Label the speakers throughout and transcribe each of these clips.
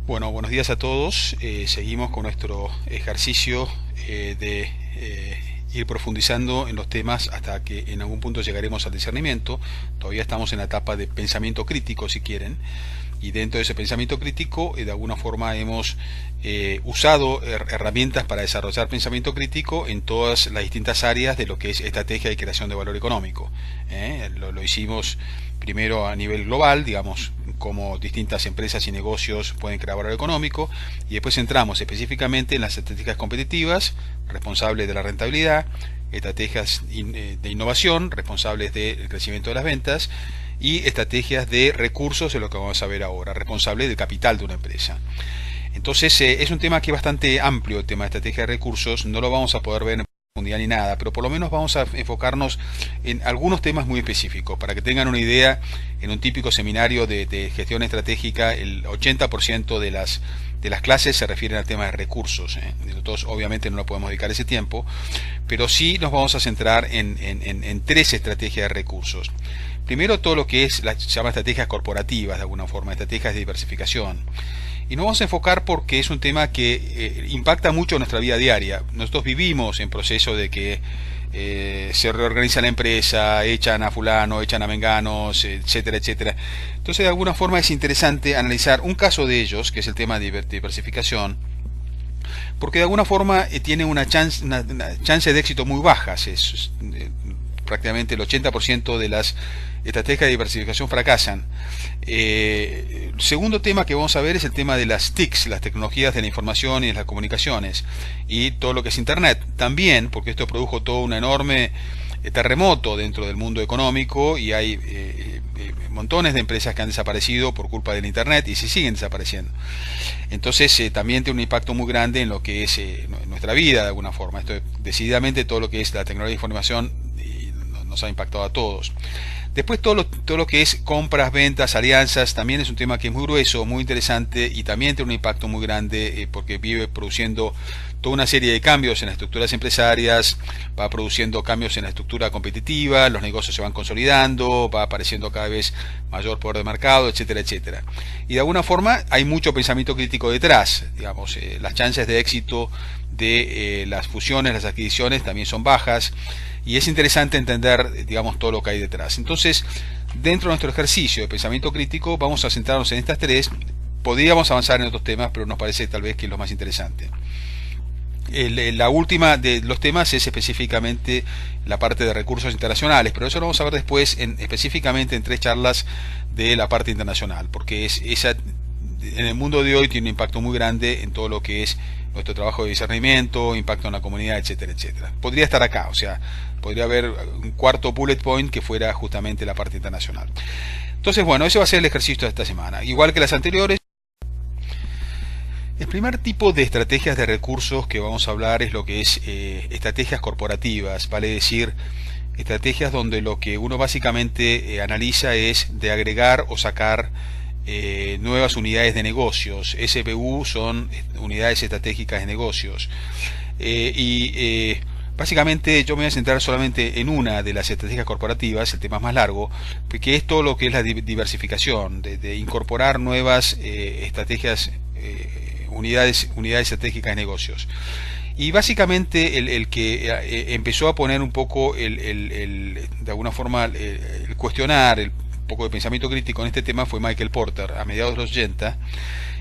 Speaker 1: Bueno, buenos días a todos. Seguimos con nuestro ejercicio de ir profundizando en los temas hasta que en algún punto llegaremos al discernimiento. Todavía estamos en la etapa de pensamiento crítico, si quieren. Y dentro de ese pensamiento crítico, de alguna forma hemos usado herramientas para desarrollar pensamiento crítico en todas las distintas áreas de lo que es estrategia de creación de valor económico. Lo hicimos primero a nivel global, digamos, cómo distintas empresas y negocios pueden crear valor económico, y después entramos específicamente en las estrategias competitivas, responsables de la rentabilidad, estrategias de innovación, responsables del crecimiento de las ventas, y estrategias de recursos, de lo que vamos a ver ahora, responsables del capital de una empresa. Entonces es un tema que es bastante amplio, el tema de estrategia de recursos. No lo vamos a poder ver en profundidad ni nada, pero por lo menos vamos a enfocarnos en algunos temas muy específicos. Para que tengan una idea, en un típico seminario de gestión estratégica, el 80% de las clases se refieren al tema de recursos. Nosotros obviamente no lo podemos dedicar ese tiempo, pero sí nos vamos a centrar en tres estrategias de recursos. Primero, todo lo que se llama estrategias corporativas, de alguna forma, estrategias de diversificación. Y nos vamos a enfocar porque es un tema que impacta mucho nuestra vida diaria. Nosotros vivimos en proceso de que se reorganiza la empresa, echan a fulano, echan a menganos, etcétera, etcétera. Entonces, de alguna forma es interesante analizar un caso de ellos, que es el tema de diversificación, porque de alguna forma tiene una chance de éxito muy baja. Prácticamente el 80% de las estrategias de diversificación fracasan. El segundo tema que vamos a ver es el tema de las TICs, las tecnologías de la información y de las comunicaciones, y todo lo que es Internet. También, porque esto produjo todo un enorme terremoto dentro del mundo económico, y hay montones de empresas que han desaparecido por culpa del Internet y se siguen desapareciendo. Entonces también tiene un impacto muy grande en lo que es nuestra vida, de alguna forma. Esto decididamente todo lo que es la tecnología de información nos ha impactado a todos. Después todo lo que es compras, ventas, alianzas, también es un tema que es muy grueso, muy interesante, y también tiene un impacto muy grande porque vive produciendo toda una serie de cambios en las estructuras empresarias, va produciendo cambios en la estructura competitiva, los negocios se van consolidando, va apareciendo cada vez mayor poder de mercado, etcétera, etcétera. Y de alguna forma hay mucho pensamiento crítico detrás, digamos, las chances de éxito de las fusiones, las adquisiciones también son bajas, y es interesante entender, digamos, todo lo que hay detrás. Entonces, dentro de nuestro ejercicio de pensamiento crítico, vamos a centrarnos en estas tres. Podríamos avanzar en otros temas, pero nos parece tal vez que es lo más interesante. La última de los temas es específicamente la parte de recursos internacionales, pero eso lo vamos a ver después específicamente en tres charlas de la parte internacional, porque esa en el mundo de hoy tiene un impacto muy grande en todo lo que es nuestro trabajo de discernimiento, impacto en la comunidad, etcétera, etcétera. Podría estar acá, o sea, podría haber un cuarto bullet point que fuera justamente la parte internacional. Entonces, bueno, ese va a ser el ejercicio de esta semana. Igual que las anteriores, el primer tipo de estrategias de recursos que vamos a hablar es lo que es estrategias corporativas, vale decir, estrategias donde lo que uno básicamente analiza es de agregar o sacar nuevas unidades de negocios. SBU son unidades estratégicas de negocios. Básicamente yo me voy a centrar solamente en una de las estrategias corporativas, el tema más largo, que es todo lo que es la diversificación, de incorporar nuevas estrategias, unidades estratégicas de negocios. Y básicamente el que empezó a poner un poco de alguna forma el cuestionar, un poco de pensamiento crítico en este tema fue Michael Porter. A mediados de los 80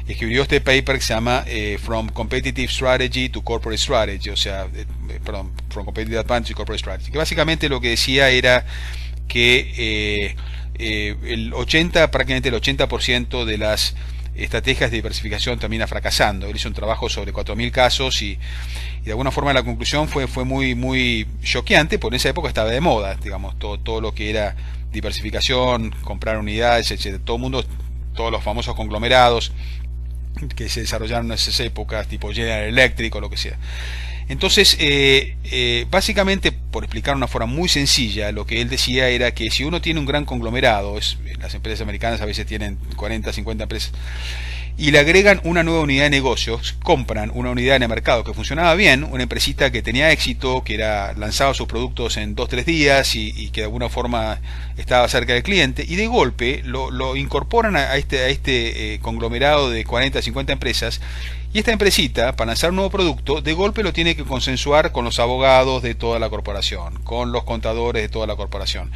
Speaker 1: escribió este paper que se llama From Competitive Strategy to Corporate Strategy, o sea, perdón, From Competitive Advantage to Corporate Strategy, que básicamente lo que decía era que prácticamente el 80% de las estrategias de diversificación termina fracasando. Él hizo un trabajo sobre 4.000 casos y de alguna forma la conclusión fue muy choqueante, porque en esa época estaba de moda, digamos, todo lo que era diversificación, comprar unidades, etc. Todo el mundo, todos los famosos conglomerados que se desarrollaron en esas épocas, tipo General Electric o lo que sea. Entonces, básicamente, por explicar de una forma muy sencilla, lo que él decía era que si uno tiene un gran conglomerado, las empresas americanas a veces tienen 40, 50 empresas, y le agregan una nueva unidad de negocios, compran una unidad en el mercado que funcionaba bien, una empresita que tenía éxito, que lanzaba sus productos en 2-3 días y que de alguna forma estaba cerca del cliente, y de golpe lo incorporan a este conglomerado de 40-50 empresas, y esta empresita, para lanzar un nuevo producto, de golpe lo tiene que consensuar con los abogados de toda la corporación, con los contadores de toda la corporación.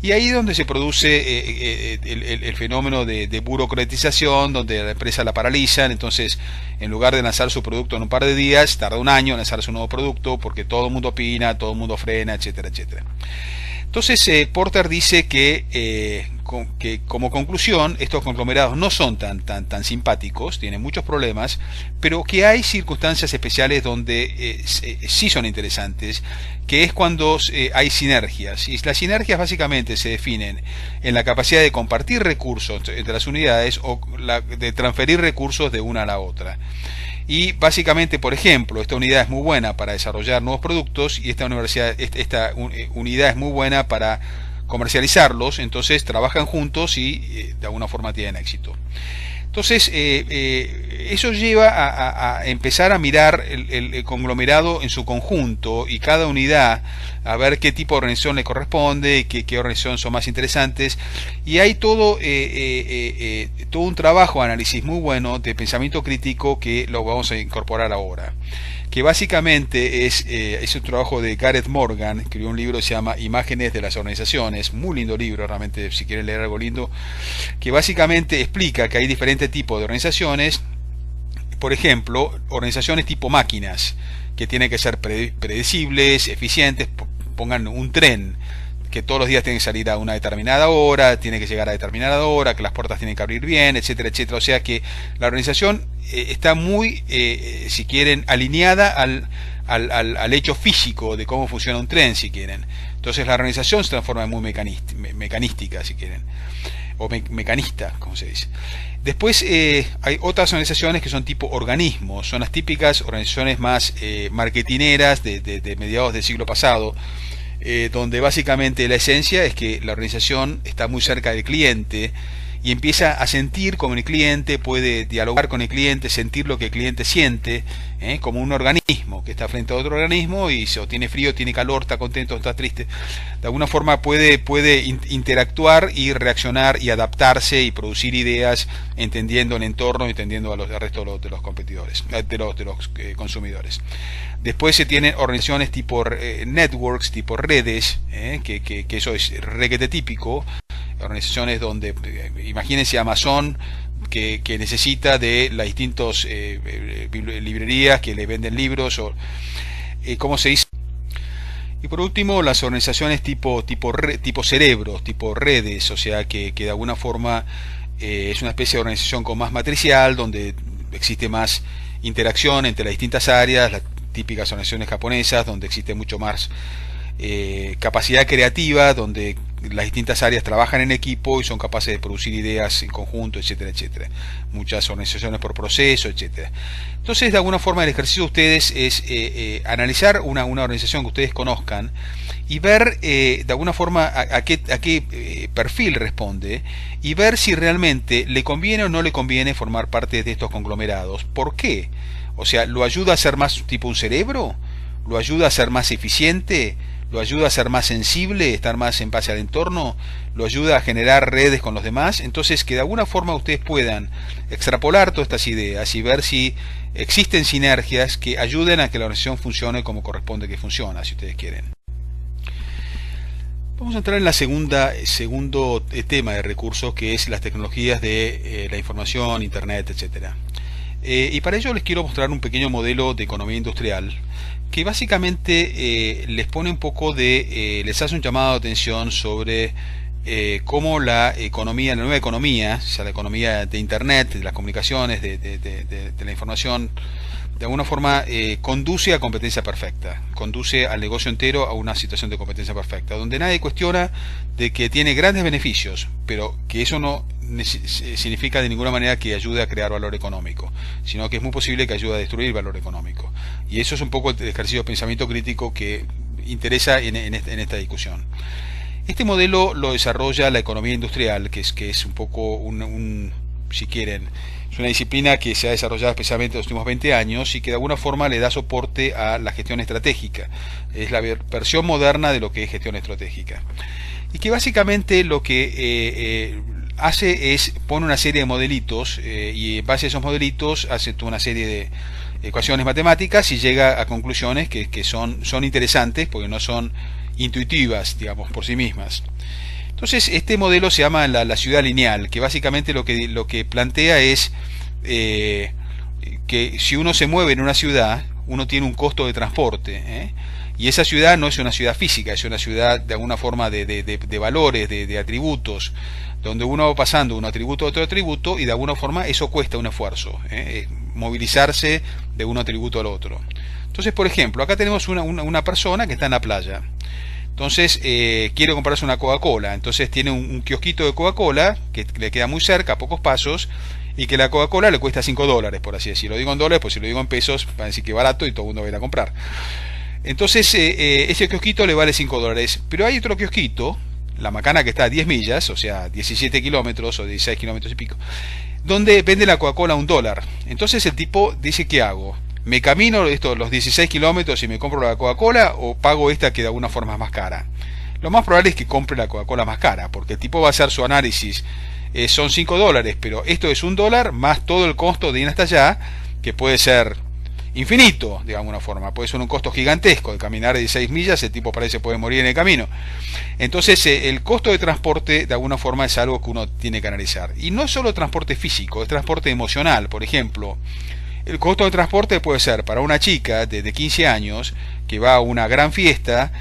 Speaker 1: Y ahí es donde se produce el fenómeno de burocratización, donde la empresa la paralizan. Entonces, en lugar de lanzar su producto en un par de días, tarda un año en lanzar su nuevo producto, porque todo el mundo opina, todo el mundo frena, etcétera, etcétera. Entonces, Porter dice que como conclusión, estos conglomerados no son tan simpáticos, tienen muchos problemas, pero que hay circunstancias especiales donde sí son interesantes, que es cuando hay sinergias. Y las sinergias básicamente se definen en la capacidad de compartir recursos entre las unidades o de transferir recursos de una a la otra. Y básicamente, por ejemplo, esta unidad es muy buena para desarrollar nuevos productos y esta unidad es muy buena para comercializarlos, entonces trabajan juntos y de alguna forma tienen éxito. Entonces, eso lleva a empezar a mirar el conglomerado en su conjunto y cada unidad, a ver qué tipo de organización le corresponde, qué organización son más interesantes. Y hay todo un trabajo, análisis muy bueno de pensamiento crítico que lo vamos a incorporar ahora. Que básicamente es un trabajo de Gareth Morgan, escribió un libro que se llama Imágenes de las Organizaciones, muy lindo libro, realmente, si quieren leer algo lindo, que básicamente explica que hay diferentes tipos de organizaciones. Por ejemplo, organizaciones tipo máquinas, que tienen que ser predecibles, eficientes. Pongan un tren que todos los días tiene que salir a una determinada hora, tiene que llegar a determinada hora, que las puertas tienen que abrir bien, etcétera, etcétera. O sea que la organización está muy, si quieren, alineada al hecho físico de cómo funciona un tren, si quieren. Entonces la organización se transforma en muy mecanística, si quieren, o mecanista, como se dice. Después hay otras organizaciones que son tipo organismos, son las típicas organizaciones más marketineras de mediados del siglo pasado, donde básicamente la esencia es que la organización está muy cerca del cliente y empieza a sentir como el cliente, puede dialogar con el cliente, sentir lo que el cliente siente, como un organismo que está frente a otro organismo y o tiene frío, tiene calor, está contento, está triste. De alguna forma puede interactuar y reaccionar y adaptarse y producir ideas entendiendo el entorno, entendiendo al resto de los competidores, de los consumidores. Después se tienen organizaciones tipo networks, tipo redes, que eso es requete típico. Organizaciones donde, imagínense Amazon, que necesita de las distintas librerías que le venden libros, o ¿cómo se dice? Y por último, las organizaciones tipo cerebros, tipo redes, o sea que de alguna forma es una especie de organización con más matricial, donde existe más interacción entre las distintas áreas, las típicas organizaciones japonesas, donde existe mucho más capacidad creativa, donde las distintas áreas trabajan en equipo y son capaces de producir ideas en conjunto, etcétera, etcétera. Muchas organizaciones por proceso, etcétera. Entonces, de alguna forma, el ejercicio de ustedes es analizar una organización que ustedes conozcan y ver de alguna forma a qué perfil responde y ver si realmente le conviene o no le conviene formar parte de estos conglomerados. ¿Por qué? O sea, ¿lo ayuda a ser más tipo un cerebro? ¿Lo ayuda a ser más eficiente? ¿Lo ayuda a ser más sensible, estar más en base al entorno? ¿Lo ayuda a generar redes con los demás? Entonces, que de alguna forma ustedes puedan extrapolar todas estas ideas y ver si existen sinergias que ayuden a que la organización funcione como corresponde que funciona, si ustedes quieren. Vamos a entrar en la segundo tema de recursos, que es las tecnologías de la información, internet, etcétera. Y para ello les quiero mostrar un pequeño modelo de economía industrial que básicamente les pone un poco les hace un llamado de atención sobre cómo la economía, la nueva economía, o sea, la economía de Internet, de las comunicaciones, de la información, de alguna forma conduce a competencia perfecta, conduce al negocio entero a una situación de competencia perfecta, donde nadie cuestiona de que tiene grandes beneficios, pero que eso no significa de ninguna manera que ayude a crear valor económico, sino que es muy posible que ayude a destruir valor económico. Y eso es un poco el ejercicio de pensamiento crítico que interesa en esta discusión. Este modelo lo desarrolla la economía industrial, que es un poco si quieren, es una disciplina que se ha desarrollado especialmente en los últimos 20 años y que de alguna forma le da soporte a la gestión estratégica. Es la versión moderna de lo que es gestión estratégica. Y que básicamente lo que hace es pone una serie de modelitos y en base a esos modelitos hace toda una serie de ecuaciones matemáticas y llega a conclusiones que son interesantes porque no son intuitivas, digamos, por sí mismas. Entonces, este modelo se llama la ciudad lineal, que básicamente lo que plantea es que si uno se mueve en una ciudad, uno tiene un costo de transporte, y esa ciudad no es una ciudad física, es una ciudad de alguna forma de valores, de atributos, donde uno va pasando un atributo a otro atributo y de alguna forma eso cuesta un esfuerzo, movilizarse de un atributo al otro. Entonces, por ejemplo, acá tenemos una persona que está en la playa. Entonces quiere comprarse una Coca-Cola, entonces tiene un kiosquito de Coca-Cola que le queda muy cerca, a pocos pasos, y que la Coca-Cola le cuesta $5, por así decirlo. Lo digo en dólares, pues si lo digo en pesos, van a decir que es barato y todo el mundo va a ir a comprar. Entonces ese kiosquito le vale $5, pero hay otro kiosquito, la Macana, que está a 10 millas, o sea 17 kilómetros o 16 kilómetros y pico, donde vende la Coca-Cola a $1. Entonces el tipo dice, ¿qué hago? ¿Me camino los 16 kilómetros y me compro la Coca-Cola o pago esta que de alguna forma es más cara? Lo más probable es que compre la Coca-Cola más cara, porque el tipo va a hacer su análisis. Son $5, pero esto es $1 más todo el costo de ir hasta allá, que puede ser infinito, de alguna forma. Puede ser un costo gigantesco de caminar 16 millas, el tipo parece puede morir en el camino. Entonces el costo de transporte de alguna forma es algo que uno tiene que analizar. Y no es solo transporte físico, es transporte emocional. Por ejemplo, el costo de transporte puede ser para una chica de 15 años que va a una gran fiesta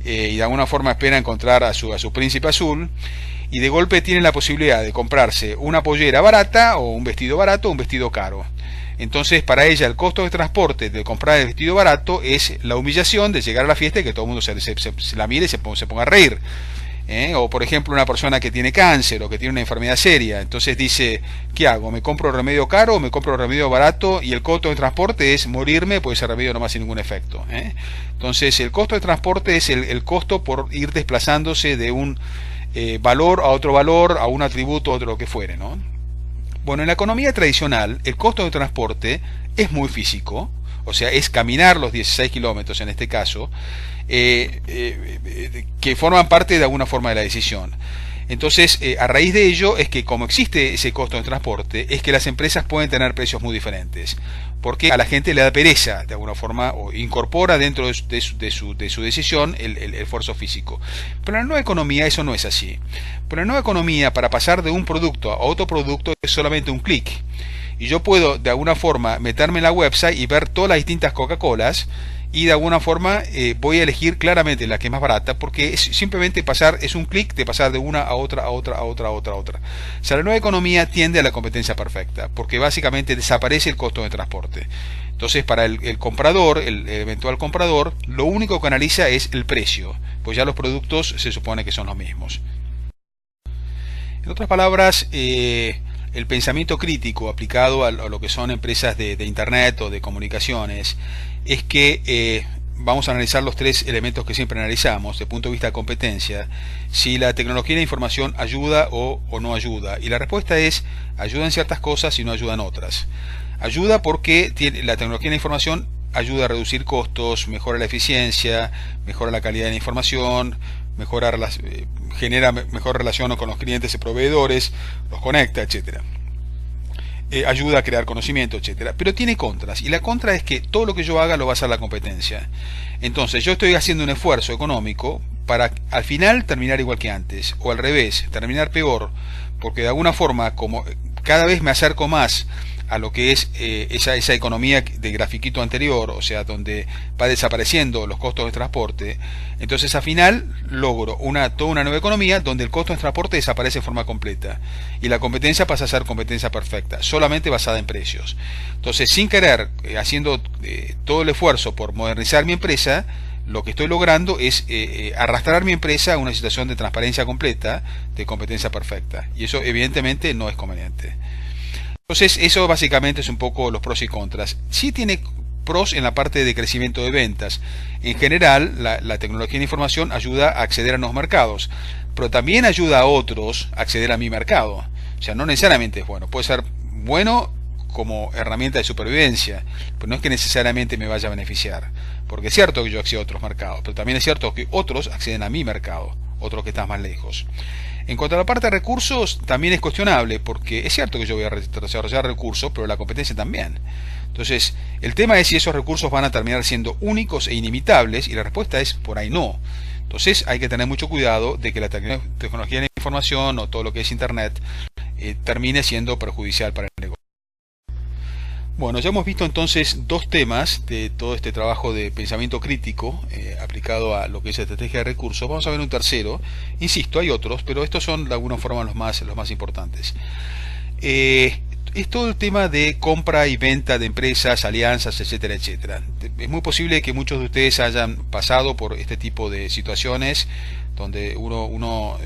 Speaker 1: y de alguna forma espera encontrar a su príncipe azul, y de golpe tiene la posibilidad de comprarse una pollera barata o un vestido barato o un vestido caro. Entonces para ella el costo de transporte de comprar el vestido barato es la humillación de llegar a la fiesta y que todo el mundo se la mire y se ponga a reír. O por ejemplo una persona que tiene cáncer o que tiene una enfermedad seria, entonces dice, ¿qué hago? ¿Me compro remedio caro o me compro remedio barato? Y el costo de transporte es morirme, pues ese remedio no va a hacer ningún efecto. Entonces el costo de transporte es el costo por ir desplazándose de un valor a otro valor, a un atributo a otro, lo que fuere, ¿no? Bueno, en la economía tradicional el costo de transporte es muy físico, o sea, es caminar los 16 kilómetros en este caso, que forman parte de alguna forma de la decisión. Entonces, a raíz de ello es que como existe ese costo de transporte, es que las empresas pueden tener precios muy diferentes, porque a la gente le da pereza, de alguna forma, o incorpora dentro de su decisión el esfuerzo físico. Pero en la nueva economía eso no es así. Pero en la nueva economía, para pasar de un producto a otro producto, es solamente un clic. Y yo puedo, de alguna forma, meterme en la website y ver todas las distintas Coca-Colas, y de alguna forma voy a elegir claramente la que es más barata, porque es simplemente es un clic de pasar de una a otra, a otra, a otra, a otra, a otra. O sea, la nueva economía tiende a la competencia perfecta, porque básicamente desaparece el costo de transporte. Entonces, para el comprador, el eventual comprador, lo único que analiza es el precio, pues ya los productos se supone que son los mismos. En otras palabras, el pensamiento crítico aplicado a lo que son empresas de Internet o de comunicaciones es que vamos a analizar los tres elementos que siempre analizamos desde el punto de vista de competencia: si la tecnología y la información ayuda o no ayuda. Y la respuesta es: ayuda en ciertas cosas y no ayuda en otras. Ayuda porque la tecnología y la información ayuda a reducir costos, mejora la eficiencia, mejora la calidad de la información, genera mejor relación con los clientes y proveedores, los conecta, etcétera. Ayuda a crear conocimiento, etcétera. Pero tiene contras, y la contra es que todo lo que yo haga lo va a hacer la competencia. Entonces yo estoy haciendo un esfuerzo económico para al final terminar igual que antes, o al revés, terminar peor, porque de alguna forma, como cada vez me acerco más a lo que es esa economía de grafiquito anterior, o sea, donde va desapareciendo los costos de transporte, entonces al final logro toda una nueva economía donde el costo de transporte desaparece de forma completa y la competencia pasa a ser competencia perfecta, solamente basada en precios. Entonces, sin querer, haciendo todo el esfuerzo por modernizar mi empresa, lo que estoy logrando es arrastrar mi empresa a una situación de transparencia completa, de competencia perfecta, y eso evidentemente no es conveniente. Entonces, eso básicamente es un poco los pros y contras. Sí tiene pros en la parte de crecimiento de ventas. En general, la tecnología de información ayuda a acceder a nuevos mercados, pero también ayuda a otros a acceder a mi mercado. O sea, no necesariamente es bueno. Puede ser bueno como herramienta de supervivencia, pero no es que necesariamente me vaya a beneficiar. Porque es cierto que yo accedo a otros mercados, pero también es cierto que otros acceden a mi mercado, otros que están más lejos. En cuanto a la parte de recursos, también es cuestionable, porque es cierto que yo voy a desarrollar recursos, pero la competencia también. Entonces, el tema es si esos recursos van a terminar siendo únicos e inimitables, y la respuesta es por ahí no. Entonces, hay que tener mucho cuidado de que la tecnología de la información o todo lo que es Internet termine siendo perjudicial para el negocio. Bueno, ya hemos visto entonces dos temas de todo este trabajo de pensamiento crítico aplicado a lo que es estrategia de recursos. Vamos a ver un tercero. Insisto, hay otros, pero estos son de alguna forma los más importantes. Es todo el tema de compra y venta de empresas, alianzas, etcétera, etcétera. Es muy posible que muchos de ustedes hayan pasado por este tipo de situaciones donde uno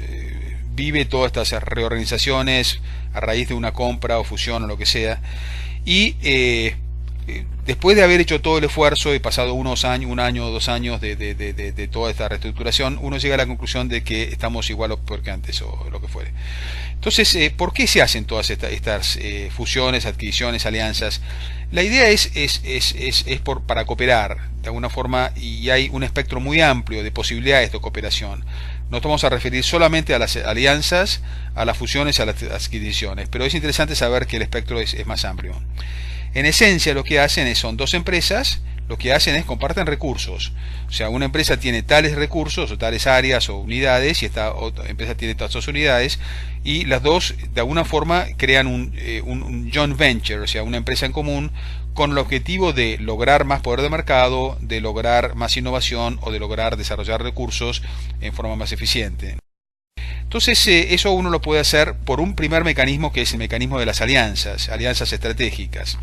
Speaker 1: vive todas estas reorganizaciones a raíz de una compra o fusión o lo que sea. Y después de haber hecho todo el esfuerzo y pasado un año o 2 años de toda esta reestructuración, uno llega a la conclusión de que estamos igual o peor que antes o lo que fuere. Entonces, ¿por qué se hacen todas estas fusiones, adquisiciones, alianzas? La idea es para cooperar de alguna forma, y hay un espectro muy amplio de posibilidades de cooperación. No nos vamos a referir solamente a las alianzas, a las fusiones, a las adquisiciones, pero es interesante saber que el espectro es más amplio. En esencia, lo que hacen son dos empresas, lo que hacen es comparten recursos. O sea, una empresa tiene tales recursos o tales áreas o unidades y esta otra empresa tiene otras unidades, y las dos de alguna forma crean un joint venture, o sea, una empresa en común con el objetivo de lograr más poder de mercado, de lograr más innovación o de lograr desarrollar recursos en forma más eficiente. Entonces, eso uno lo puede hacer por un primer mecanismo, que es el mecanismo de las alianzas estratégicas.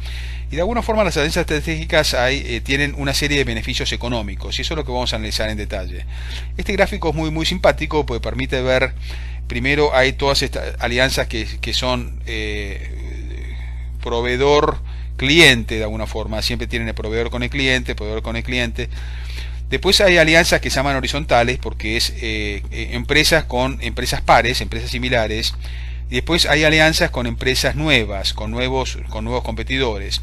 Speaker 1: Y de alguna forma las alianzas estratégicas tienen una serie de beneficios económicos, y eso es lo que vamos a analizar en detalle. Este gráfico es muy simpático, porque permite ver, primero hay todas estas alianzas que son proveedor-cliente de alguna forma, siempre tienen el proveedor con el cliente. Después hay alianzas que se llaman horizontales, porque es empresas con empresas pares, empresas similares. Y después hay alianzas con empresas nuevas, con nuevos competidores.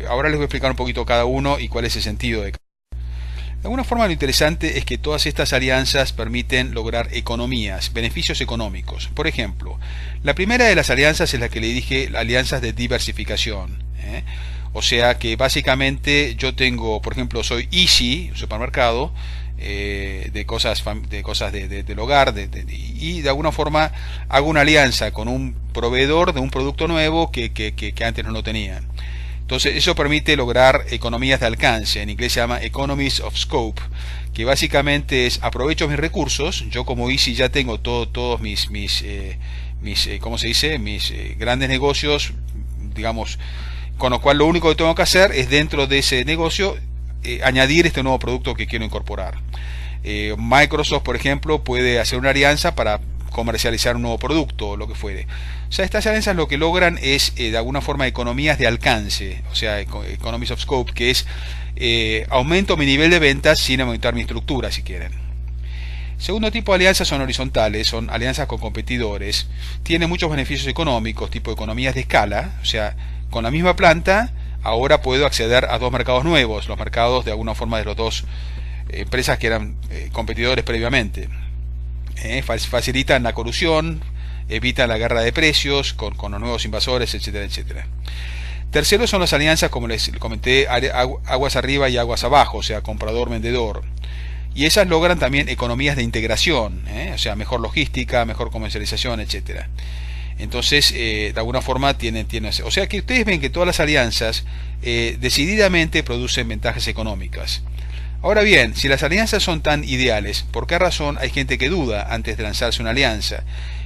Speaker 1: Ahora les voy a explicar un poquito cada uno y cuál es el sentido de cada uno. De alguna forma, lo interesante es que todas estas alianzas permiten lograr economías, beneficios económicos. Por ejemplo, la primera de las alianzas es la que le dije, alianzas de diversificación. O sea que básicamente yo tengo, por ejemplo, soy Easy, un supermercado de cosas del hogar, y de alguna forma hago una alianza con un proveedor de un producto nuevo que antes no lo tenían. Entonces eso permite lograr economías de alcance, en inglés se llama economies of scope, que básicamente es aprovecho mis recursos. Yo como Easy ya tengo todos mis ¿cómo se dice? Mis grandes negocios, digamos, con lo cual lo único que tengo que hacer es dentro de ese negocio añadir este nuevo producto que quiero incorporar. Microsoft, por ejemplo, puede hacer una alianza para comercializar un nuevo producto o lo que fuere. O sea, estas alianzas lo que logran es de alguna forma economías de alcance, o sea, economies of scope, que es aumento mi nivel de ventas sin aumentar mi estructura, si quieren. Segundo tipo de alianzas son horizontales, son alianzas con competidores, tienen muchos beneficios económicos, tipo economías de escala, o sea, con la misma planta ahora puedo acceder a dos mercados nuevos, los mercados de alguna forma de las dos empresas que eran competidores previamente. Facilitan la colusión, evitan la guerra de precios con los nuevos invasores, etcétera, etcétera. Tercero son las alianzas, como les comenté, aguas arriba y aguas abajo, o sea, comprador-vendedor. Y esas logran también economías de integración, o sea, mejor logística, mejor comercialización, etcétera. Entonces, de alguna forma tienen, o sea que ustedes ven que todas las alianzas decididamente producen ventajas económicas. Ahora bien, si las alianzas son tan ideales, ¿por qué razón hay gente que duda antes de lanzarse una alianza?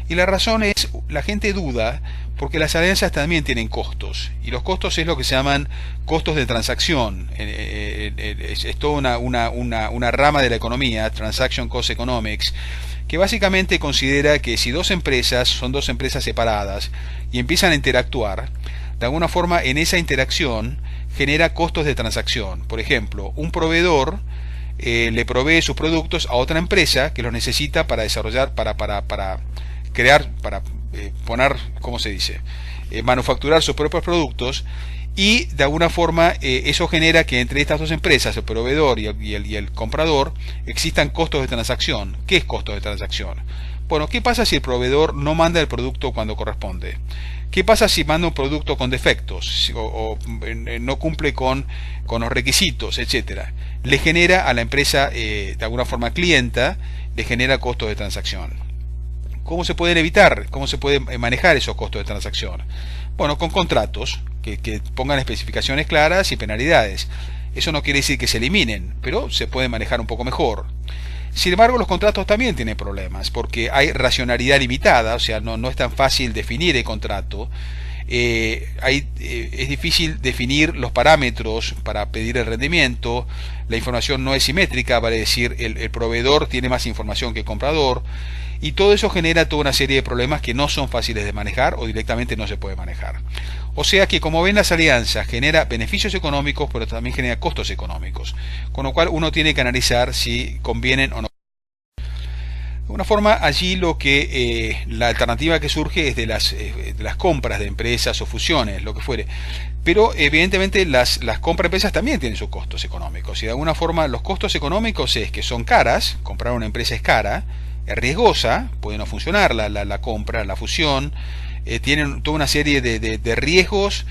Speaker 1: Y la razón es, la gente duda porque las alianzas también tienen costos. Y los costos es lo que se llaman costos de transacción. Es toda una rama de la economía, Transaction Cost Economics, que básicamente considera que si dos empresas son dos empresas separadas y empiezan a interactuar, de alguna forma en esa interacción genera costos de transacción. Por ejemplo, un proveedor le provee sus productos a otra empresa que los necesita para desarrollar, para crear, para poner, ¿cómo se dice? Manufacturar sus propios productos, y de alguna forma eso genera que entre estas dos empresas, el proveedor y el comprador, existan costos de transacción. ¿Qué es costos de transacción? Bueno, ¿qué pasa si el proveedor no manda el producto cuando corresponde? ¿Qué pasa si manda un producto con defectos o no cumple con los requisitos, etcétera? Le genera a la empresa, de alguna forma clienta, le genera costos de transacción. ¿Cómo se pueden evitar? ¿Cómo se pueden manejar esos costos de transacción? Bueno, con contratos que pongan especificaciones claras y penalidades. Eso no quiere decir que se eliminen, pero se pueden manejar un poco mejor. Sin embargo, los contratos también tienen problemas, porque hay limitada, o sea, no es tan fácil definir el contrato. Es difícil definir los parámetros para pedir el rendimiento, la información no es simétrica, vale decir, el proveedor tiene más información que el comprador, y todo eso genera toda una serie de problemas que no son fáciles de manejar o directamente no se puede manejar. O sea que, como ven, las alianzas genera beneficios económicos, pero también genera costos económicos, con lo cual uno tiene que analizar si convienen o no. De una forma, allí la alternativa que surge es de las compras de empresas o fusiones, lo que fuere. Pero evidentemente las compras de empresas también tienen sus costos económicos. Y de alguna forma los costos económicos es que son caras, comprar una empresa es cara, es riesgosa, puede no funcionar la compra, la fusión, tienen toda una serie de riesgos,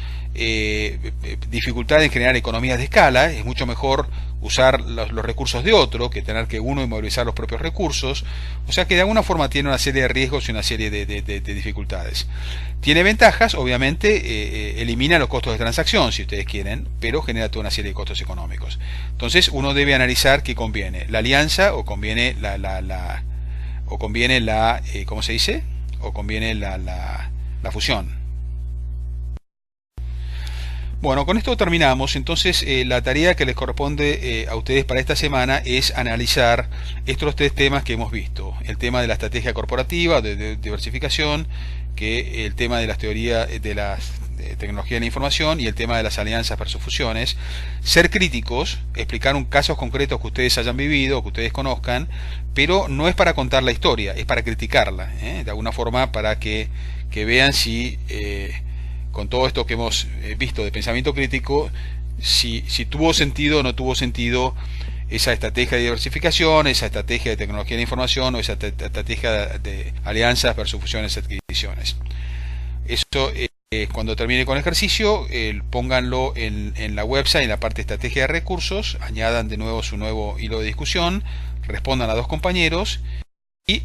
Speaker 1: dificultad en generar economías de escala. Es mucho mejor usar los recursos de otro que tener que uno inmovilizar los propios recursos. O sea que de alguna forma tiene una serie de riesgos y una serie de dificultades. Tiene ventajas, obviamente, elimina los costos de transacción si ustedes quieren, pero genera toda una serie de costos económicos. Entonces uno debe analizar qué conviene, la alianza o conviene ¿cómo se dice? O conviene la fusión. Bueno, con esto terminamos. Entonces la tarea que les corresponde a ustedes para esta semana es analizar estos tres temas que hemos visto: el tema de la estrategia corporativa de diversificación, que el tema de las teorías de la tecnología de la información, y el tema de las alianzas versus fusiones. Ser críticos, explicar casos concretos que ustedes hayan vivido, que ustedes conozcan, pero no es para contar la historia, es para criticarla, de alguna forma, para que vean si con todo esto que hemos visto de pensamiento crítico, si tuvo sentido o no tuvo sentido esa estrategia de diversificación, esa estrategia de tecnología de la información, o esa estrategia de alianzas versus fusiones y adquisiciones. Eso, cuando termine con el ejercicio, pónganlo en la website, en la parte de estrategia de recursos, añadan de nuevo su nuevo hilo de discusión, respondan a dos compañeros y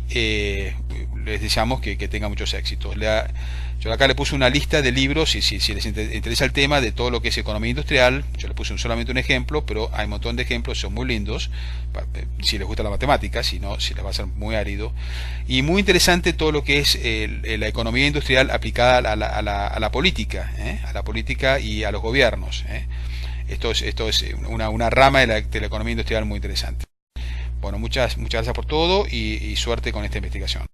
Speaker 1: les deseamos que tengan muchos éxitos. Yo acá le puse una lista de libros, si les interesa el tema de todo lo que es economía industrial. Yo le puse solamente un ejemplo, pero hay un montón de ejemplos, son muy lindos, si les gusta la matemática, si no, si les va a ser muy árido. Y muy interesante todo lo que es la economía industrial aplicada a la política, a la política y a los gobiernos. Esto es una rama de la economía industrial muy interesante. Bueno, muchas gracias por todo y suerte con esta investigación.